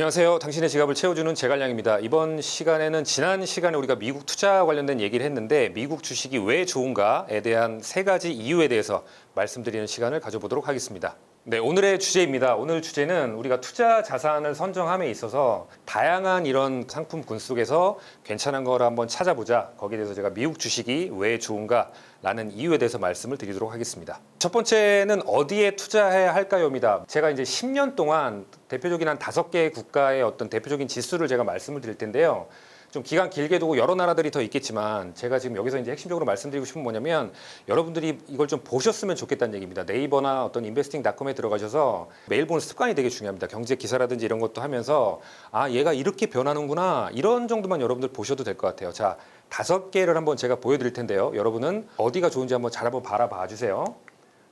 안녕하세요. 당신의 지갑을 채워주는 제갈량입니다. 이번 시간에는 지난 시간에 우리가 미국 투자 관련된 얘기를 했는데 미국 주식이 왜 좋은가에 대한 세 가지 이유에 대해서 말씀드리는 시간을 가져보도록 하겠습니다. 네, 오늘의 주제입니다. 오늘 주제는 우리가 투자 자산을 선정함에 있어서 다양한 이런 상품군 속에서 괜찮은 거를 한번 찾아보자. 거기에 대해서 제가 미국 주식이 왜 좋은가 라는 이유에 대해서 말씀을 드리도록 하겠습니다. 첫 번째는 어디에 투자해야 할까요입니다. 제가 이제 10년 동안 대표적인 한 5개의 국가의 어떤 대표적인 지수를 제가 말씀을 드릴 텐데요. 좀 기간 길게 두고 여러 나라들이 더 있겠지만 제가 지금 여기서 이제 핵심적으로 말씀드리고 싶은 뭐냐면 여러분들이 이걸 좀 보셨으면 좋겠다는 얘기입니다. 네이버나 어떤 인베스팅닷컴에 들어가셔서 매일 보는 습관이 되게 중요합니다. 경제 기사라든지 이런 것도 하면서 아, 얘가 이렇게 변하는구나 이런 정도만 여러분들 보셔도 될 것 같아요. 자, 5개를 한번 제가 보여드릴 텐데요. 여러분은 어디가 좋은지 한번 잘 한번 바라봐 주세요.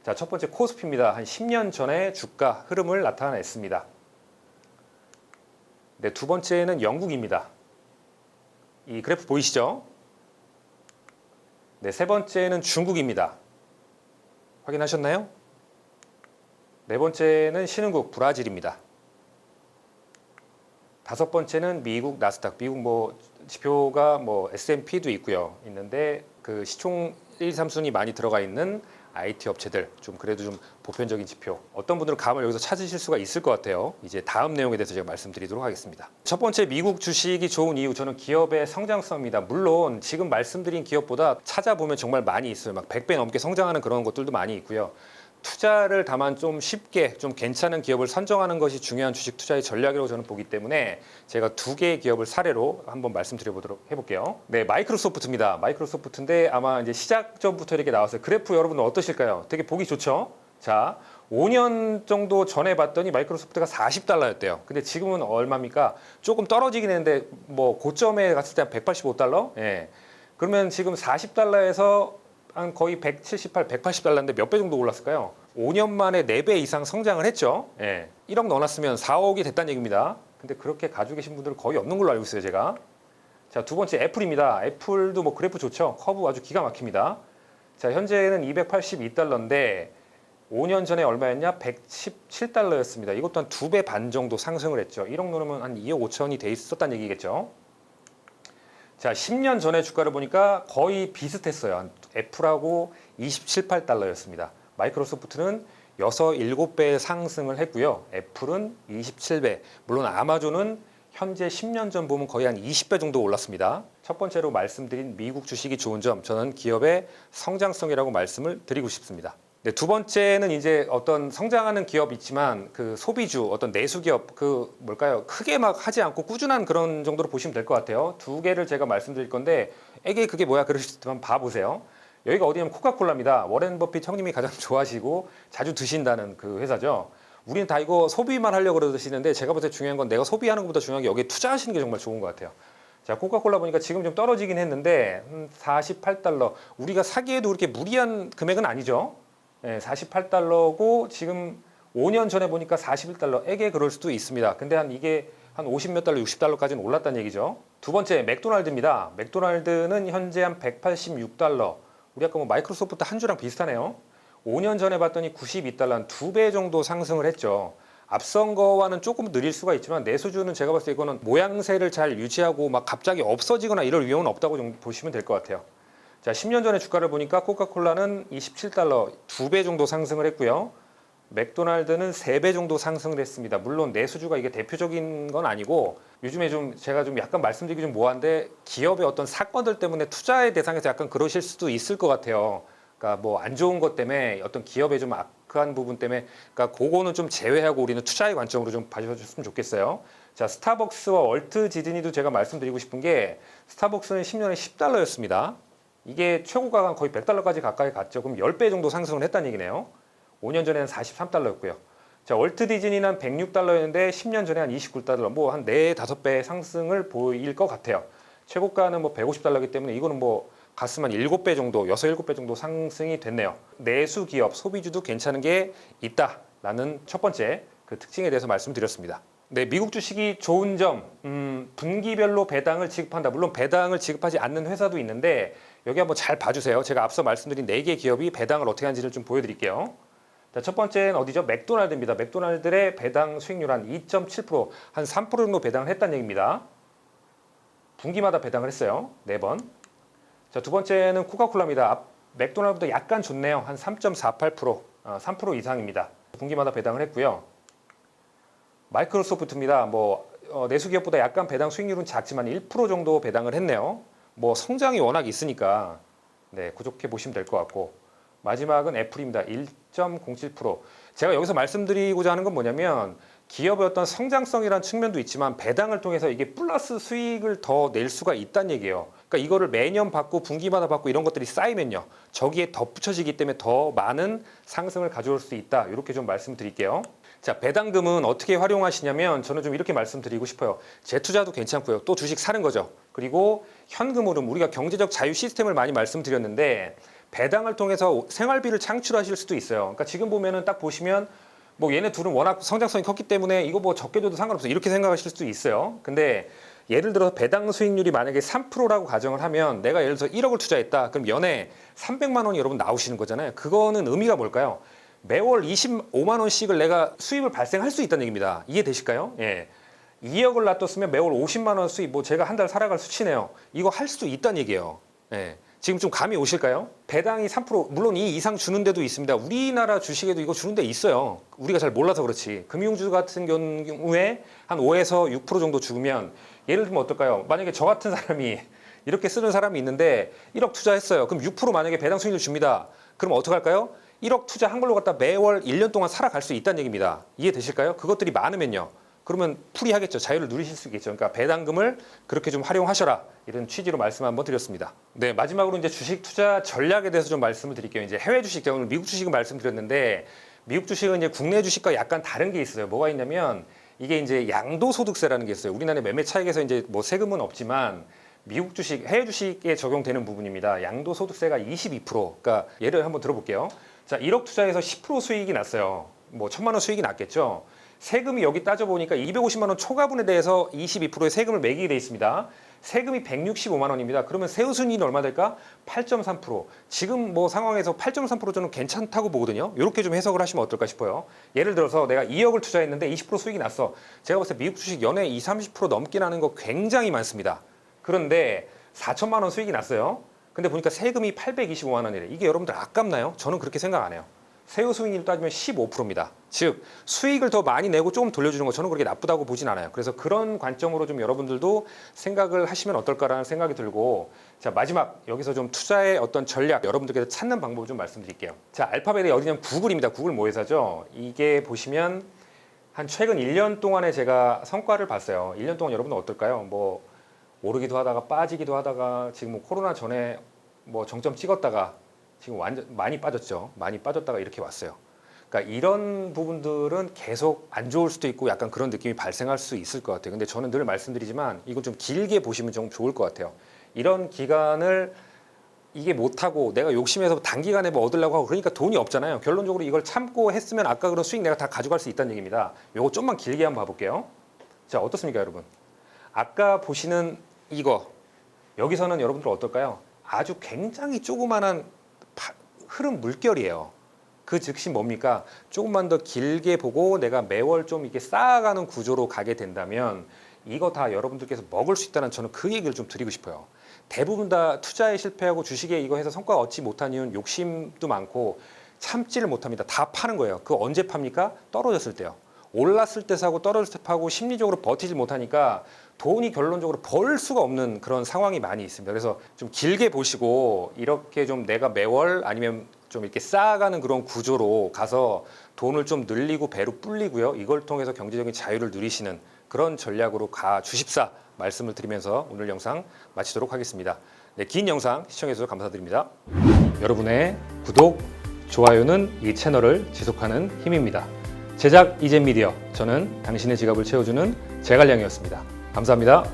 자, 첫 번째 코스피입니다. 한 10년 전에 주가 흐름을 나타냈습니다. 네, 두 번째는 영국입니다. 이 그래프 보이시죠? 네, 세 번째는 중국입니다. 확인하셨나요? 네 번째는 신흥국 브라질입니다. 다섯 번째는 미국 나스닥, 미국 지표가 S&P도 있는데 그 시총 1, 3순위 많이 들어가 있는 IT 업체들, 좀 그래도 좀 보편적인 지표. 어떤 분들은 감을 여기서 찾으실 수가 있을 것 같아요. 이제 다음 내용에 대해서 제가 말씀드리도록 하겠습니다. 첫 번째 미국 주식이 좋은 이유, 저는 기업의 성장성입니다. 물론 지금 말씀드린 기업보다 찾아보면 정말 많이 있어요. 막 100배 넘게 성장하는 그런 것들도 많이 있고요. 투자를 다만 좀 쉽게 좀 괜찮은 기업을 선정하는 것이 중요한 주식 투자의 전략이라고 저는 보기 때문에 제가 2개의 기업을 사례로 한번 말씀드려보도록 해볼게요. 네, 마이크로소프트입니다. 마이크로소프트인데 아마 이제 시작 전부터 이렇게 나왔어요. 그래프 여러분은 어떠실까요? 되게 보기 좋죠? 자, 5년 정도 전에 봤더니 마이크로소프트가 $40였대요. 근데 지금은 얼마입니까? 조금 떨어지긴 했는데 고점에 갔을 때 한 $185? 예. 그러면 지금 $40에서 한 거의 178, 180달러인데 몇 배 정도 올랐을까요? 5년 만에 4배 이상 성장을 했죠. 예. 1억 넣어놨으면 4억이 됐다는 얘기입니다. 근데 그렇게 가지고 계신 분들은 거의 없는 걸로 알고 있어요, 제가. 자, 두 번째 애플입니다. 애플도 그래프 좋죠. 커브 아주 기가 막힙니다. 자, 현재는 $282인데 5년 전에 얼마였냐? $117였습니다. 이것도 한 2배 반 정도 상승을 했죠. 1억 넣으면 한 2억 5천이 돼 있었다는 얘기겠죠. 자, 10년 전에 주가를 보니까 거의 비슷했어요. 애플하고 27, 8달러였습니다. 마이크로소프트는 6, 7배 상승을 했고요. 애플은 27배. 물론 아마존은 현재 10년 전 보면 거의 한 20배 정도 올랐습니다. 첫 번째로 말씀드린 미국 주식이 좋은 점, 저는 기업의 성장성이라고 말씀을 드리고 싶습니다. 네, 두 번째는 이제 어떤 성장하는 기업 있지만 그 소비주 어떤 내수 기업 크게 막 하지 않고 꾸준한 그런 정도로 보시면 될 것 같아요. 2개를 제가 말씀드릴 건데 에게 그게 뭐야 그러실 때만 봐보세요. 여기가 어디냐면 코카콜라입니다. 워렌 버핏 형님이 가장 좋아하시고 자주 드신다는 그 회사죠. 우리는 다 이거 소비만 하려고 그러시는데 제가 볼 때 중요한 건 내가 소비하는 것보다 중요한 게 여기에 투자하시는 게 정말 좋은 것 같아요. 자, 코카콜라 보니까 지금 좀 떨어지긴 했는데 $48. 우리가 사기에도 그렇게 무리한 금액은 아니죠. 네, $48고 지금 5년 전에 보니까 $41에게 그럴 수도 있습니다. 근데 이게 한 50몇 달러, $60까지는 올랐다는 얘기죠. 두 번째, 맥도날드입니다. 맥도날드는 현재 한 $186. 우리 아까 마이크로소프트 한 주랑 비슷하네요. 5년 전에 봤더니 $92, 한 2배 정도 상승을 했죠. 앞선 거와는 조금 느릴 수가 있지만 내수주는 제가 봤을 때 이거는 모양새를 잘 유지하고 막 갑자기 없어지거나 이럴 위험은 없다고 좀 보시면 될 것 같아요. 자, 10년 전에 주가를 보니까 코카콜라는 $27, 2배 정도 상승을 했고요. 맥도날드는 3배 정도 상승을 했습니다. 물론 내수주가 이게 대표적인 건 아니고 요즘에 제가 약간 말씀드리기 좀 뭐한데 기업의 어떤 사건들 때문에 투자의 대상에서 약간 그러실 수도 있을 것 같아요. 그러니까 안 좋은 것 때문에 어떤 기업의 좀 악한 부분 때문에 그러니까 그거는 좀 제외하고 우리는 투자의 관점으로 좀 봐주셨으면 좋겠어요. 자, 스타벅스와 월트 디즈니도 제가 말씀드리고 싶은 게 스타벅스는 10년에 $10였습니다. 이게 최고가가 거의 $100까지 가까이 갔죠. 그럼 10배 정도 상승을 했다는 얘기네요. 5년 전에는 $43였고요. 자, 월트 디즈니는 $106였는데 10년 전에 한 $29, 한 4, 5배 상승을 보일 것 같아요. 최고가는 $150이기 때문에 이거는 갔으면 7배 정도, 6, 7배 정도 상승이 됐네요. 내수 기업, 소비주도 괜찮은 게 있다라는 첫 번째 그 특징에 대해서 말씀드렸습니다. 네, 미국 주식이 좋은 점, 분기별로 배당을 지급한다. 물론 배당을 지급하지 않는 회사도 있는데 여기 한번 잘 봐주세요. 제가 앞서 말씀드린 4개 기업이 배당을 어떻게 하는지를 좀 보여드릴게요. 자, 첫 번째는 어디죠? 맥도날드입니다. 맥도날드의 배당 수익률 한 2.7%, 한 3% 정도 배당을 했다는 얘기입니다. 분기마다 배당을 했어요. 4번. 자, 두 번째는 코카콜라입니다. 맥도날드보다 약간 좋네요. 한 3.48%, 3% 이상입니다. 분기마다 배당을 했고요. 마이크로소프트입니다. 내수기업보다 약간 배당 수익률은 작지만 1% 정도 배당을 했네요. 성장이 워낙 있으니까 네, 그렇게 보시면 될 것 같고, 마지막은 애플입니다. 1.07%. 제가 여기서 말씀드리고자 하는 건 뭐냐면, 기업의 어떤 성장성이라는 측면도 있지만 배당을 통해서 이게 플러스 수익을 더 낼 수가 있다는 얘기예요. 그러니까 이거를 매년 받고 분기마다 받고 이런 것들이 쌓이면요, 저기에 덧붙여지기 때문에 더 많은 상승을 가져올 수 있다. 이렇게 좀 말씀드릴게요. 자, 배당금은 어떻게 활용하시냐면, 저는 좀 이렇게 말씀드리고 싶어요. 재투자도 괜찮고요. 또 주식 사는 거죠. 그리고 현금흐름, 우리가 경제적 자유 시스템을 많이 말씀드렸는데, 배당을 통해서 생활비를 창출하실 수도 있어요. 그러니까 지금 보면은 딱 보시면 얘네 둘은 워낙 성장성이 컸기 때문에 이거 적게 줘도 상관없어, 이렇게 생각하실 수도 있어요. 근데 예를 들어서 배당 수익률이 만약에 3%라고 가정을 하면, 내가 예를 들어서 1억을 투자했다. 그럼 연에 300만 원이 여러분 나오시는 거잖아요. 그거는 의미가 뭘까요? 매월 25만 원씩을 내가 수입을 발생할 수 있다는 얘기입니다. 이해되실까요? 예. 2억을 놔뒀으면 매월 50만 원 수입, 제가 한 달 살아갈 수치네요. 이거 할 수도 있다는 얘기예요. 예. 지금 좀 감이 오실까요? 배당이 3%, 물론 이 이상 주는 데도 있습니다. 우리나라 주식에도 이거 주는 데 있어요. 우리가 잘 몰라서 그렇지. 금융주 같은 경우에 한 5에서 6% 정도 주면, 예를 들면 어떨까요? 만약에 저 같은 사람이 이렇게 쓰는 사람이 있는데 1억 투자했어요. 그럼 6% 만약에 배당 수익률 줍니다. 그럼 어떡할까요? 1억 투자한 걸로 갖다 매월 1년 동안 살아갈 수 있다는 얘기입니다. 이해되실까요? 그것들이 많으면요, 그러면 풀이하겠죠. 자유를 누리실 수 있겠죠. 그러니까 배당금을 그렇게 좀 활용하셔라, 이런 취지로 말씀 한번 드렸습니다. 네, 마지막으로 이제 주식 투자 전략에 대해서 좀 말씀을 드릴게요. 이제 해외 주식, 제가 오늘 미국 주식은 말씀드렸는데, 미국 주식은 이제 국내 주식과 약간 다른 게 있어요. 뭐가 있냐면, 이게 이제 양도소득세라는 게 있어요. 우리나라 매매 차익에서 이제 세금은 없지만, 미국 주식, 해외 주식에 적용되는 부분입니다. 양도소득세가 22%. 그러니까 예를 한번 들어볼게요. 자, 1억 투자해서 10% 수익이 났어요. 1,000만 원 수익이 났겠죠. 세금이 여기 따져보니까 250만 원 초과분에 대해서 22%의 세금을 매기게 돼 있습니다. 세금이 165만 원입니다. 그러면 세후순위는 얼마 될까? 8.3%. 지금 상황에서 8.3% 저는 괜찮다고 보거든요. 이렇게 좀 해석을 하시면 어떨까 싶어요. 예를 들어서 내가 2억을 투자했는데 20% 수익이 났어. 제가 봤을 때 미국 주식 연에 20-30% 넘게 나는 거 굉장히 많습니다. 그런데 4천만 원 수익이 났어요. 근데 보니까 세금이 825만 원이래. 이게 여러분들 아깝나요? 저는 그렇게 생각 안 해요. 세후 수익률 따지면 15%입니다. 즉 수익을 더 많이 내고 조금 돌려주는 거, 저는 그렇게 나쁘다고 보진 않아요. 그래서 그런 관점으로 좀 여러분들도 생각을 하시면 어떨까라는 생각이 들고, 자, 마지막 여기서 좀 투자의 어떤 전략, 여러분들께서 찾는 방법을 좀 말씀드릴게요. 자, 알파벳이 어디냐면 구글입니다. 구글 모회사죠. 이게 보시면 한 최근 1년 동안에 제가 성과를 봤어요. 1년 동안 여러분은 어떨까요? 오르기도 하다가 빠지기도 하다가, 지금 코로나 전에 정점 찍었다가 지금 완전 많이 빠졌죠. 많이 빠졌다가 이렇게 왔어요. 그러니까 이런 부분들은 계속 안 좋을 수도 있고 약간 그런 느낌이 발생할 수 있을 것 같아요. 근데 저는 늘 말씀드리지만, 이건 좀 길게 보시면 좀 좋을 것 같아요. 이런 기간을 이게 못하고 내가 욕심에서 단기간에 얻으려고 하고 그러니까 돈이 없잖아요. 결론적으로 이걸 참고 했으면 아까 그런 수익 내가 다 가져갈 수 있다는 얘기입니다. 요거 좀만 길게 한번 봐볼게요. 자, 어떻습니까, 여러분? 아까 보시는 이거, 여기서는 여러분들 어떨까요? 아주 굉장히 조그만한 흐름 물결이에요. 그 즉시 뭡니까? 조금만 더 길게 보고 내가 매월 좀 이렇게 쌓아가는 구조로 가게 된다면, 이거 다 여러분들께서 먹을 수 있다는, 저는 그 얘기를 좀 드리고 싶어요. 대부분 다 투자에 실패하고 주식에 이거 해서 성과 얻지 못한 이유는 욕심도 많고 참지를 못합니다. 다 파는 거예요. 그거 언제 팝니까? 떨어졌을 때요. 올랐을 때 사고 떨어졌을 때 파고 심리적으로 버티지 못하니까 돈이 결론적으로 벌 수가 없는 그런 상황이 많이 있습니다. 그래서 좀 길게 보시고, 이렇게 좀 내가 매월 아니면 좀 이렇게 쌓아가는 그런 구조로 가서 돈을 좀 늘리고 배로 불리고요. 이걸 통해서 경제적인 자유를 누리시는 그런 전략으로 가 주십사 말씀을 드리면서 오늘 영상 마치도록 하겠습니다. 네, 긴 영상 시청해주셔서 감사드립니다. 여러분의 구독, 좋아요는 이 채널을 지속하는 힘입니다. 제작 이젠 미디어, 저는 당신의 지갑을 채워주는 제갈량이었습니다. 감사합니다.